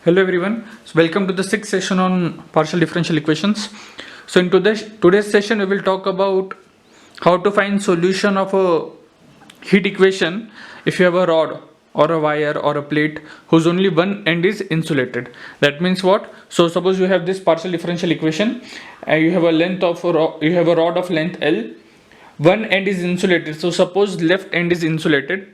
Hello everyone, so welcome to the sixth session on partial differential equations. So in today's session we will talk about how to find solution of a heat equation if you have a rod or a wire or a plate whose only one end is insulated. That means what? So suppose you have this partial differential equation and you have a rod of length L, one end is insulated. So suppose left end is insulated.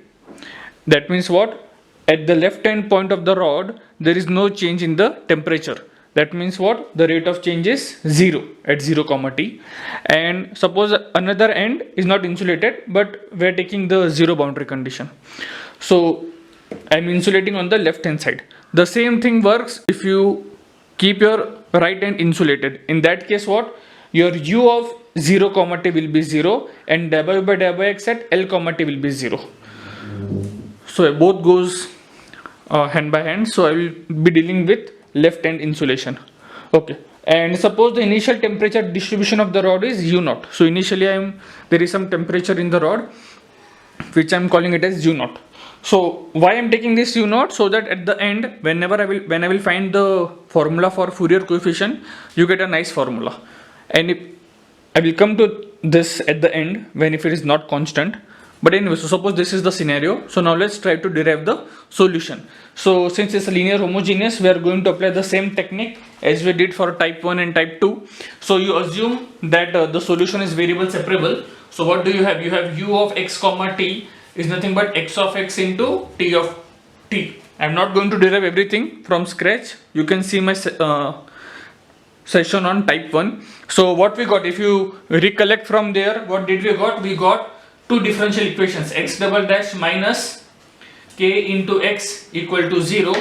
That means what? At the left end point of the rod, there is no change in the temperature. That means what? The rate of change is 0 at 0 comma t. And suppose another end is not insulated, but we are taking the 0 boundary condition. So I am insulating on the left hand side. The same thing works if you keep your right hand insulated. In that case what? Your u of 0 comma t will be 0 and dy by x at L comma t will be 0. So both goes hand by hand. So I will be dealing with left hand insulation. Okay. And suppose the initial temperature distribution of the rod is u0. So initially there is some temperature in the rod which I am calling it as u0. So why I am taking this u0? So that at the end when I will find the formula for Fourier coefficient, you get a nice formula. And if I will come to this at the end when if it is not constant. But anyway, so suppose this is the scenario. So now let's try to derive the solution. So since it's a linear homogeneous, we are going to apply the same technique as we did for type 1 and type 2. So you assume that the solution is variable separable. So what do you have? You have u of x comma t is nothing but x of x into t of t. I'm not going to derive everything from scratch. You can see my session on type 1. So what we got, if you recollect from there, what did we got? We got two differential equations, x double dash minus k into x equal to 0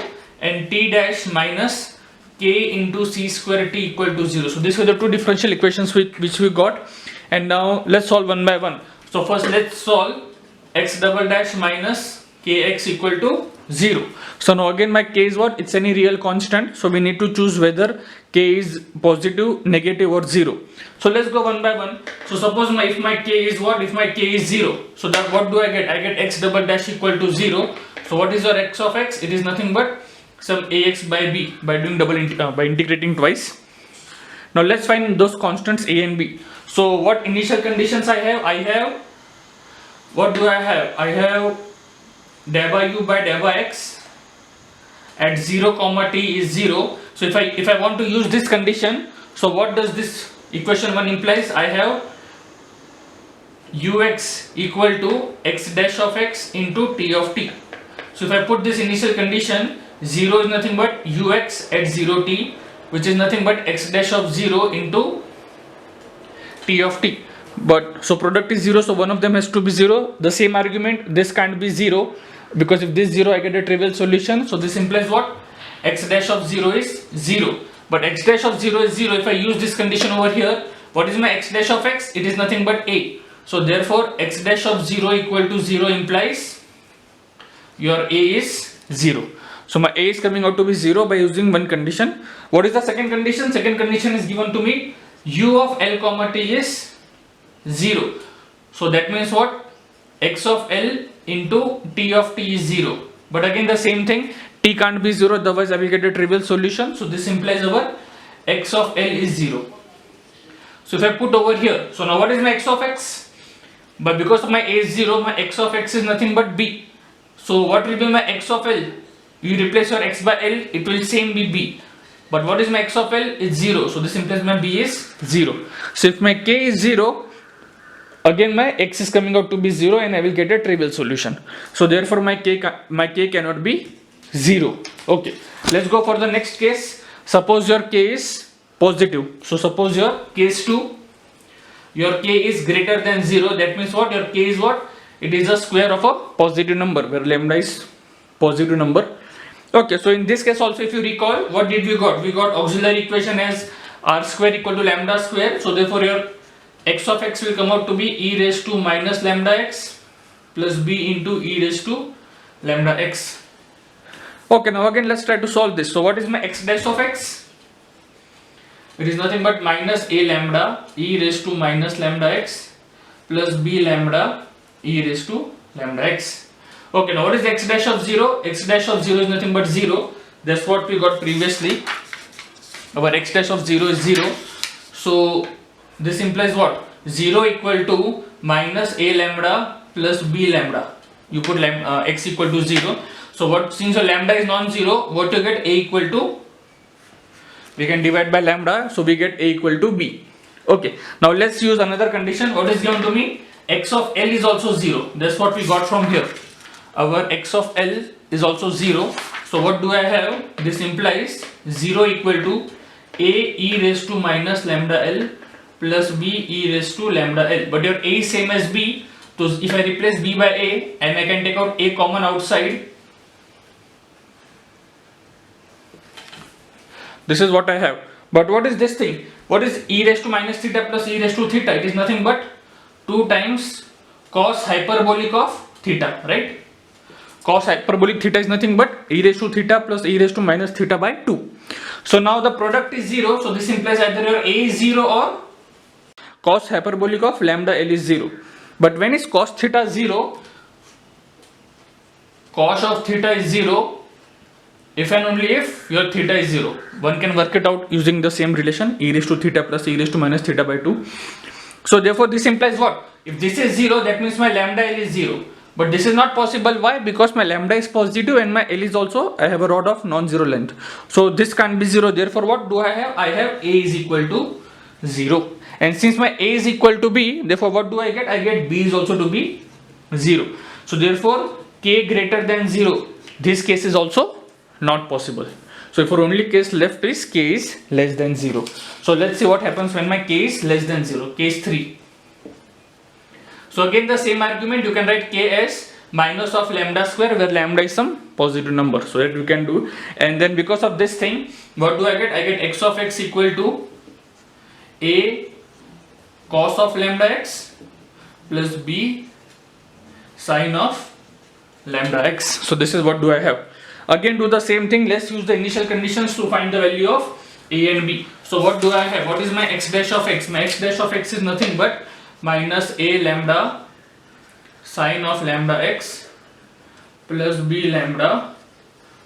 and t dash minus k into c square t equal to 0. So these were the two differential equations which we got, and now let's solve one by one. So first let's solve x double dash minus kx equal to 0. So now again my k is what? It's any real constant, so we need to choose whether k is positive, negative or 0. So let's go one by one. So suppose if my k is what? If my k is 0, so that what do I get? I get x double dash equal to 0. So what is your x of x? It is nothing but some ax by b by doing by integrating twice. Now let's find those constants a and b. So what initial conditions I have? What do I have? I have dy u by dy x at 0 comma t is 0. So if I want to use this condition, so what does this equation 1 implies? I have ux equal to x dash of x into t of t. So if I put this initial condition, 0 is nothing but ux at 0 t, which is nothing but x dash of 0 into t of t. But so product is 0, so one of them has to be 0. The same argument, this can't be 0, because if this 0 I get a trivial solution. So this implies what? X dash of 0 is 0. But x dash of 0 is 0. If I use this condition over here, what is my x dash of x? It is nothing but a. So therefore x dash of 0 equal to 0 implies your a is 0. So my a is coming out to be 0 by using one condition. What is the second condition? Second condition is given to me, u of L comma t is 0. So that means what? X of L into t of t is 0. But again the same thing, t can't be 0, otherwise I will get a trivial solution. So this implies our x of L is 0. So if I put over here, so now what is my x of x? But because of my a is 0, my x of x is nothing but b. So what will be my x of L? You replace your x by L, it will same be b. But what is my x of L? It's 0. So this implies my b is 0. So if my k is 0, again my x is coming out to be 0 and I will get a trivial solution. So therefore my k cannot be 0. Okay, let's go for the next case. Suppose your k is positive. So suppose your case 2, your k is greater than 0. That means what? Your k is what? It is a square of a positive number, where lambda is positive number. Okay, so in this case also if you recall, what did we got? We got auxiliary equation as r square equal to lambda square. So therefore your x of x will come out to be e raised to minus lambda x plus b into e raised to lambda x. Okay, now again let's try to solve this. So what is my x dash of x? It is nothing but minus a lambda e raised to minus lambda x plus b lambda e raised to lambda x. Okay, now what is x dash of 0? X dash of 0 is nothing but 0. That's what we got previously. Our x dash of 0 is 0. So this implies what? 0 equal to minus a lambda plus b lambda. You put x equal to 0. So what, since your lambda is non-zero, what you get? A equal to, we can divide by lambda, so we get a equal to b. Okay, now let's use another condition. What is given to me? X of L is also 0. That's what we got from here. Our x of L is also 0. So what do I have? This implies 0 equal to a e raised to minus lambda L plus b e raised to lambda L. But your a is same as b. So if I replace b by a and I can take out a common outside, this is what I have. But what is this thing? What is e raised to minus theta plus e raised to theta? It is nothing but 2 times cos hyperbolic of theta, right? Cos hyperbolic theta is nothing but e raised to theta plus e raised to minus theta by 2. So now the product is 0. So this implies either your a is 0 or cos hyperbolic of lambda L is 0. But when is cos theta 0? Cos of theta is 0 if and only if your theta is 0. One can work it out using the same relation, e raised to theta plus e raised to minus theta by 2. So therefore this implies what? If this is 0, that means my lambda L is 0. But this is not possible. Why? Because my lambda is positive and my L is also, I have a rod of non-zero length. So this can't be 0. Therefore what do I have? I have a is equal to 0. And since my a is equal to b, therefore what do I get? I get b is also to be 0. So therefore k greater than 0. This case is also not possible. So if our only case left is k is less than 0. So let's see what happens when my k is less than 0. Case 3. So again the same argument, you can write k as minus of lambda square, where lambda is some positive number. So that we can do. And then because of this thing, what do I get? I get x of x equal to a cos of lambda x plus b sine of lambda x. So this is what do I have. Again do the same thing. Let's use the initial conditions to find the value of a and b. So what do I have? What is my x dash of x? My x dash of x is nothing but minus a lambda sine of lambda x plus b lambda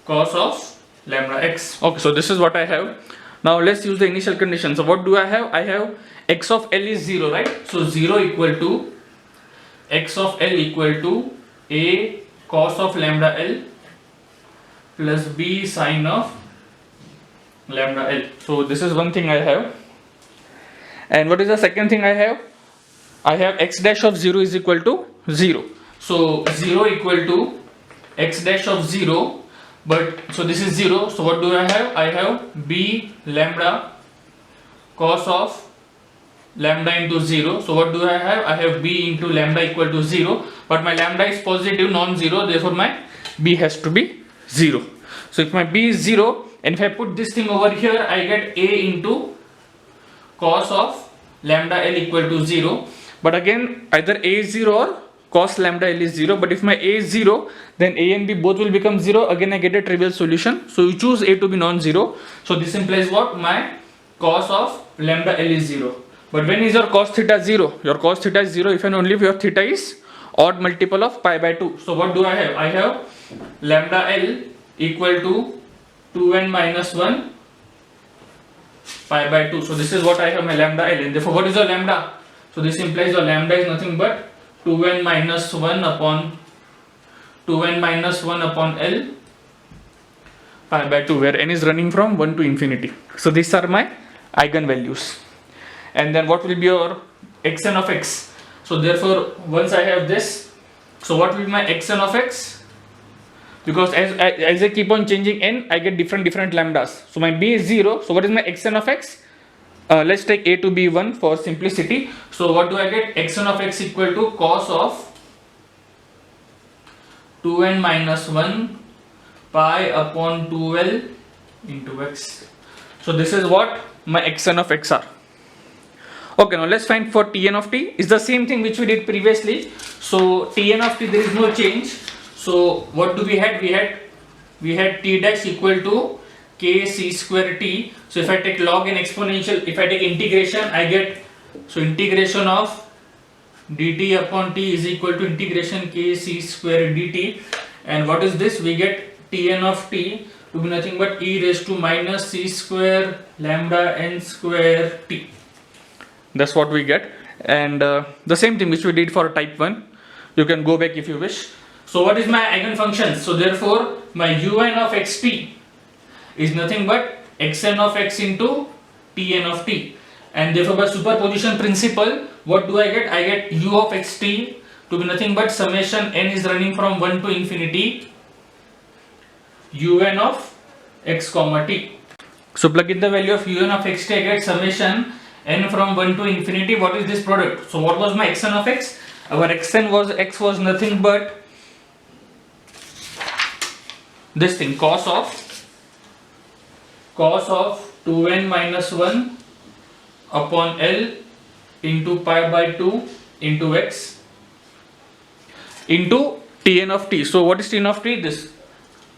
cos of lambda x. Okay, so this is what I have. Now let's use the initial condition. So what do I have? I have x of L is 0, right? So 0 equal to x of L equal to a cos of lambda L plus b sine of lambda L. So this is one thing I have. And what is the second thing I have? I have x dash of 0 is equal to 0. So 0 equal to x dash of 0. But so this is 0. So what do I have? I have b lambda cos of lambda into 0. So what do I have? I have b into lambda equal to 0. But my lambda is positive, non-zero. Therefore my b has to be 0. So if my b is 0, and if I put this thing over here, I get a into cos of lambda L equal to 0. But again, either a is 0 or cos lambda L is 0. But if my a is 0, then a and b both will become 0. Again I get a trivial solution. So you choose a to be non-zero. So this implies what? My cos of lambda L is 0. But when is your cos theta 0? Your cos theta is 0 if and only if your theta is odd multiple of pi by 2. So what do I have? I have lambda L equal to 2n minus 1 pi by 2. So this is what I have, my lambda L. And therefore what is your lambda? So this implies your lambda is nothing but 2n minus 1 upon L pi by 2, where n is running from 1 to infinity. So these are my eigenvalues. And then what will be your xn of x? So therefore once I have this, so what will be my xn of x? Because as I keep on changing n, I get different lambdas. So my b is 0. So what is my xn of x? Let's take a to be 1 for simplicity. So what do I get? Xn of x equal to cos of 2n minus 1 pi upon 2l into x. So this is what my xn of x are. Okay, now let's find for Tn of t. It's the same thing which we did previously. So Tn of t, there is no change. So what do we had? We had t dash equal to k c square t. So if I take log and exponential, if I take integration, I get, so integration of dt upon t is equal to integration k c square dt. And what is this? We get Tn of t to be nothing but e raised to minus c square lambda n square t. That's what we get. And the same thing which we did for type 1, you can go back if you wish. So what is my eigenfunction? So therefore my un of xt is nothing but xn of x into tn of t, and therefore by superposition principle what do I get? I get u of xt to be nothing but summation n is running from 1 to infinity un of x comma t. So plug in the value of un of xt, I get summation n from 1 to infinity. What is this product? So what was my xn of x? Our xn was x was nothing but this thing, cos of 2n minus 1 upon L into pi by 2 into x into Tn of t. So what is Tn of t? This.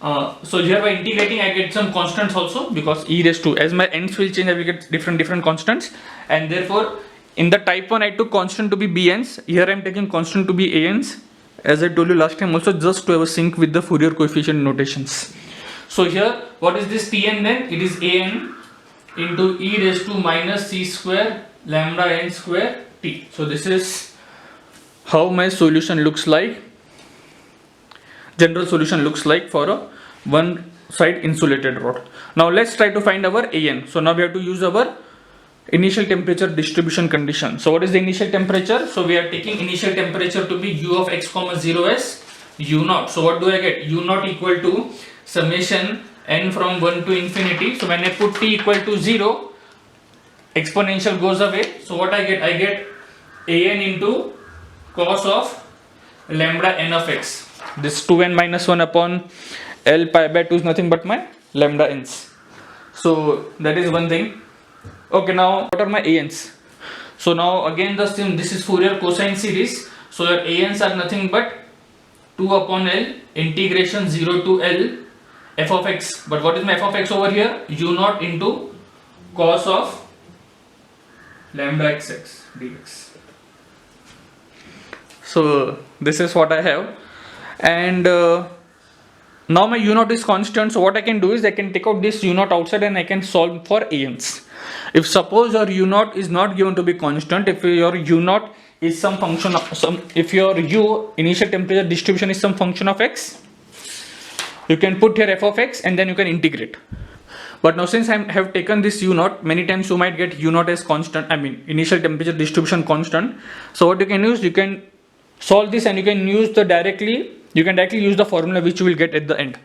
So here by integrating I get some constants also, because e raised to, as my ends will change I will get different constants, and therefore in the type 1 I took constant to be bn's, here I am taking constant to be an's, as I told you last time also, just to have a sync with the Fourier coefficient notations. So here what is this Tn then? It is an into e raised to minus c square lambda n square t. So this is how my solution looks like, general solution looks like for a one side insulated rod. Now let's try to find our an. So now we have to use our initial temperature distribution condition. So what is the initial temperature? So we are taking initial temperature to be u of x comma 0 as u naught. So what do I get? U naught equal to summation n from 1 to infinity. So when I put t equal to 0, exponential goes away. So what I get? I get an into cos of lambda n of x. This 2n minus 1 upon L pi by 2 is nothing but my lambda n's. So that is one thing. Okay, now what are my ans? So now again the same, this is Fourier cosine series. So your ans are nothing but 2 upon L integration 0 to L f of x. But what is my f of x over here? U naught into cos of lambda xx dx. So this is what I have, and now my u naught is constant. So what I can do is I can take out this u naught outside and I can solve for ans. If suppose your u naught is not given to be constant, if your u naught is some function of some, if your u initial temperature distribution is some function of x, you can put here f of x and then you can integrate. But now since I have taken this u naught, many times you might get u naught as constant, I mean initial temperature distribution constant. So what you can use, you can solve this and you can use the directly use the formula which you will get at the end.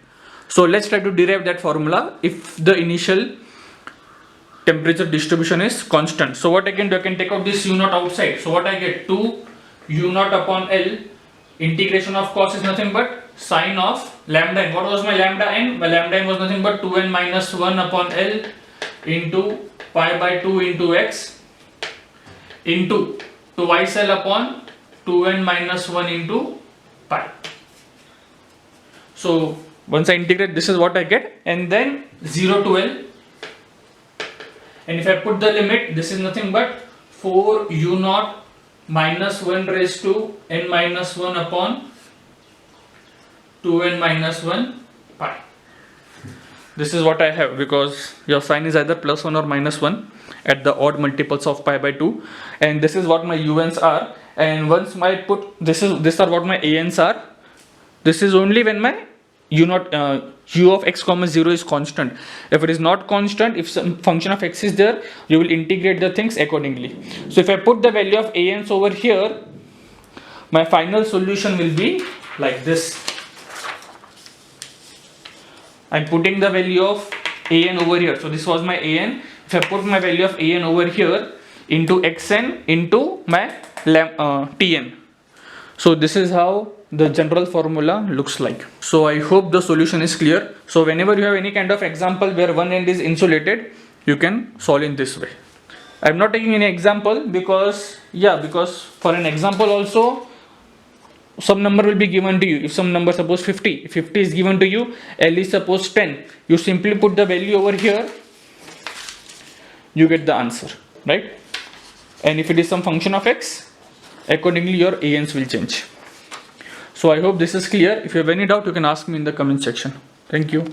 So let's try to derive that formula if the initial temperature distribution is constant. So what I can do, I can take out this u naught outside. So what I get, 2 u naught upon L integration of cos is nothing but sine of lambda n. What was my lambda n? My lambda n was nothing but 2n minus 1 upon L into pi by 2 into x into twice L upon 2n minus 1 into pi. So once I integrate, this is what I get, and then 0 to L, and if I put the limit, this is nothing but 4 u naught minus 1 raised to n minus 1 upon 2n minus 1 pi. This is what I have, because your sign is either plus 1 or minus 1 at the odd multiples of pi by 2, and this is what my u's are. And once I put these are what my an's are. This is only when my u naught u of x comma 0 is constant. If it is not constant, if some function of x is there, you will integrate the things accordingly. So if I put the value of an's over here, my final solution will be like this. I'm putting the value of an over here. So this was my an. If I put my value of an over here into xn into my tn. So this is how the general formula looks like. So I hope the solution is clear. So whenever you have any kind of example where one end is insulated, you can solve in this way. I'm not taking any example because for an example also some number will be given to you. If some number, suppose 50, if 50 is given to you, L is suppose 10, you simply put the value over here, you get the answer, right? And if it is some function of x, accordingly your an's will change. So I hope this is clear. If you have any doubt, you can ask me in the comment section. Thank you.